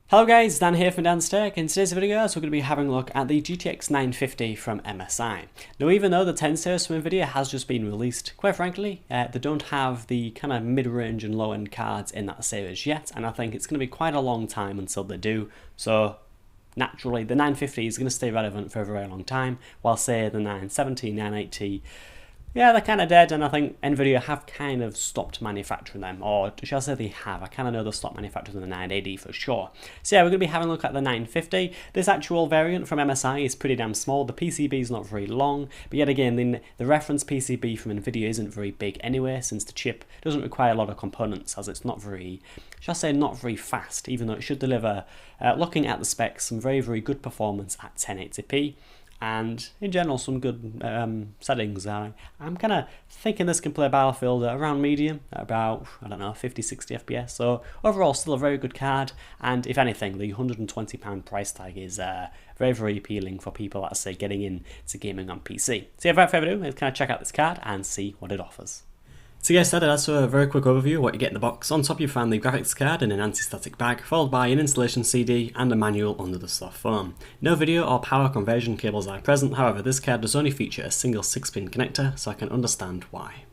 Hello guys, Dan here from Dan's Tech. In today's video, we're going to be having a look at the GTX 950 from MSI. Now, even though the 10 series from Nvidia has just been released, quite frankly, they don't have the kind of mid-range and low-end cards in that series yet, and I think it's going to be quite a long time until they do. So naturally, the 950 is going to stay relevant for a very long time, while say the 970, 980, yeah, they're kind of dead, and I think Nvidia have kind of stopped manufacturing them, or shall I say they have. I kind of know they've stopped manufacturing the 980 for sure. So yeah, we're going to be having a look at the 950. This actual variant from MSI is pretty damn small. The PCB is not very long, but yet again, the reference PCB from Nvidia isn't very big anyway, since the chip doesn't require a lot of components, as it's not very, shall I say, not very fast, even though it should deliver, looking at the specs, some very, very good performance at 1080p. And in general, some good settings. I'm kind of thinking this can play Battlefield at around medium, at about, I don't know, 50-60 FPS. So overall, still a very good card. And if anything, the £120 price tag is very, very appealing for people that say getting into gaming on PC. So yeah, without further ado, let's kind of check out this card and see what it offers. So yeah, that's a very quick overview of what you get in the box. On top you find the graphics card in an anti-static bag, followed by an installation CD and a manual under the soft foam. No video or power conversion cables are present, however this card does only feature a single 6-pin connector, so I can understand why.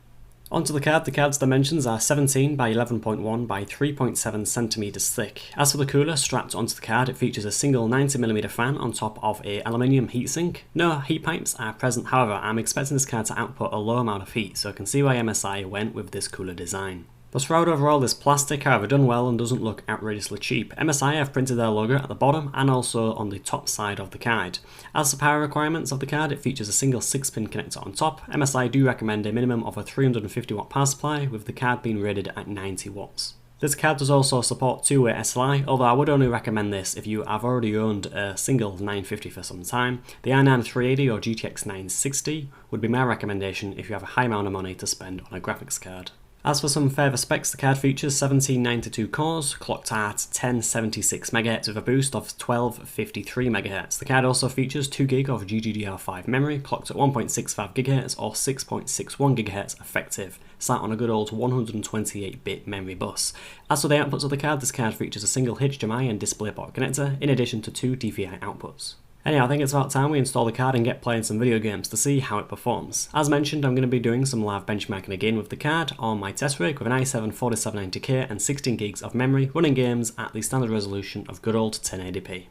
Onto the card's dimensions are 17 by 11.1 by 3.7 centimeters thick. As for the cooler strapped onto the card, it features a single 90mm fan on top of a aluminium heatsink. No heat pipes are present, however I'm expecting this card to output a low amount of heat, so I can see why MSI went with this cooler design. The shroud overall is plastic, however done well and doesn't look outrageously cheap. MSI have printed their logo at the bottom and also on the top side of the card. As for power requirements of the card, it features a single 6-pin connector on top. MSI do recommend a minimum of a 350 watt power supply, with the card being rated at 90 watts. This card does also support 2-way SLI, although I would only recommend this if you have already owned a single 950 for some time. The i9 380 or GTX 960 would be my recommendation if you have a high amount of money to spend on a graphics card. As for some further specs, the card features 1792 cores, clocked at 1076 MHz with a boost of 1253 MHz. The card also features 2GB of GDDR5 memory, clocked at 1.65 GHz or 6.61 GHz effective, sat on a good old 128-bit memory bus. As for the outputs of the card, this card features a single HDMI and DisplayPort connector, in addition to 2 DVI outputs. Anyhow, I think it's about time we install the card and get playing some video games to see how it performs. As mentioned, I'm going to be doing some live benchmarking again with the card on my test rig with an i7 4790K and 16GB of memory, running games at the standard resolution of good old 1080p.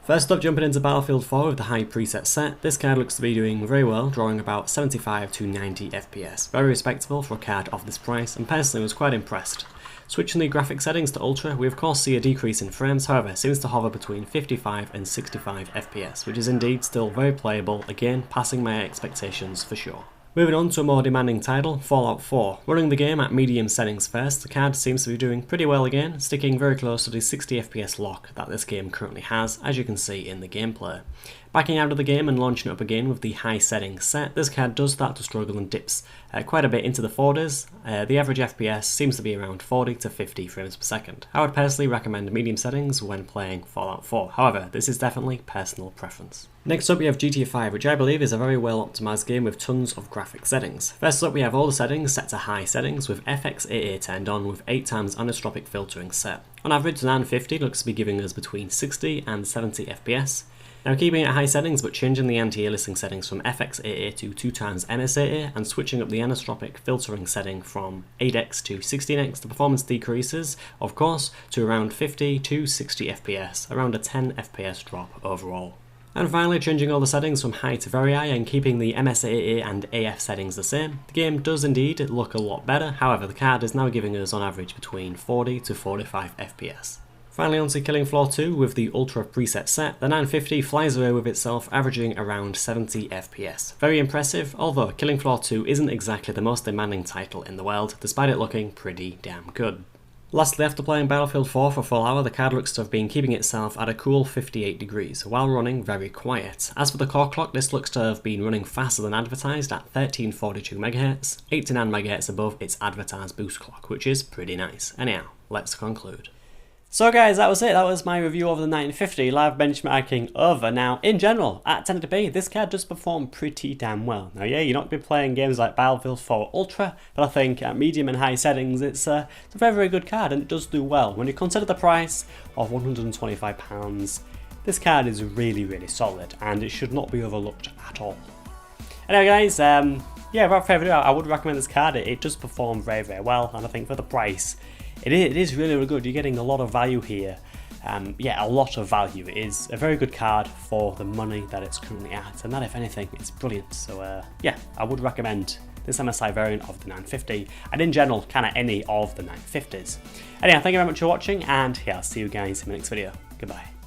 First up, jumping into Battlefield 4 with the high preset set, this card looks to be doing very well, drawing about 75 to 90 FPS. Very respectable for a card of this price, and personally was quite impressed. Switching the graphic settings to Ultra, we of course see a decrease in frames, however it seems to hover between 55 and 65 FPS, which is indeed still very playable, again passing my expectations for sure. Moving on to a more demanding title, Fallout 4. Running the game at medium settings first, the card seems to be doing pretty well again, sticking very close to the 60 FPS lock that this game currently has, as you can see in the gameplay. Backing out of the game and launching it up again with the high settings set, this card does start to struggle and dips quite a bit into the 40s. The average FPS seems to be around 40 to 50 frames per second. I would personally recommend medium settings when playing Fallout 4, however this is definitely personal preference. Next up we have GTA 5, which I believe is a very well optimised game with tons of graphic settings. First up we have all the settings set to high settings with FXAA turned on with 8 times anisotropic filtering set. On average the 950 looks to be giving us between 60 and 70 FPS. Now keeping it at high settings but changing the anti-aliasing settings from FXAA to 2 times MSAA and switching up the anisotropic filtering setting from 8x to 16x, the performance decreases, of course, to around 50 to 60 FPS, around a 10 FPS drop overall. And finally, changing all the settings from high to very high and keeping the MSAA and AF settings the same, the game does indeed look a lot better, however the card is now giving us on average between 40 to 45 FPS. Finally onto Killing Floor 2 with the Ultra preset set, the 950 flies away with itself averaging around 70 FPS. Very impressive, although Killing Floor 2 isn't exactly the most demanding title in the world, despite it looking pretty damn good. Lastly, after playing Battlefield 4 for a full hour, the card looks to have been keeping itself at a cool 58 degrees, while running very quiet. As for the core clock, this looks to have been running faster than advertised at 1342 MHz, 89 MHz above its advertised boost clock, which is pretty nice. Anyhow, let's conclude. So guys, that was it. That was my review of the 950 live benchmarking over. Now, in general, at 1080p, this card does perform pretty damn well. Now, yeah, you're not going to be playing games like Battlefield 4 Ultra, but I think at medium and high settings, it's a very, very good card, and it does do well. When you consider the price of £125, this card is really, really solid, and it should not be overlooked at all. Anyway, guys, yeah, without further ado, I would recommend this card. It does perform very, very well, and I think for the price, it is really, really good. You're getting a lot of value here. Yeah, a lot of value. It is a very good card for the money that it's currently at, and that, if anything, is brilliant. So yeah, I would recommend this MSI variant of the 950, and in general, kind of any of the 950s. Anyway, thank you very much for watching, and yeah, I'll see you guys in the next video. Goodbye.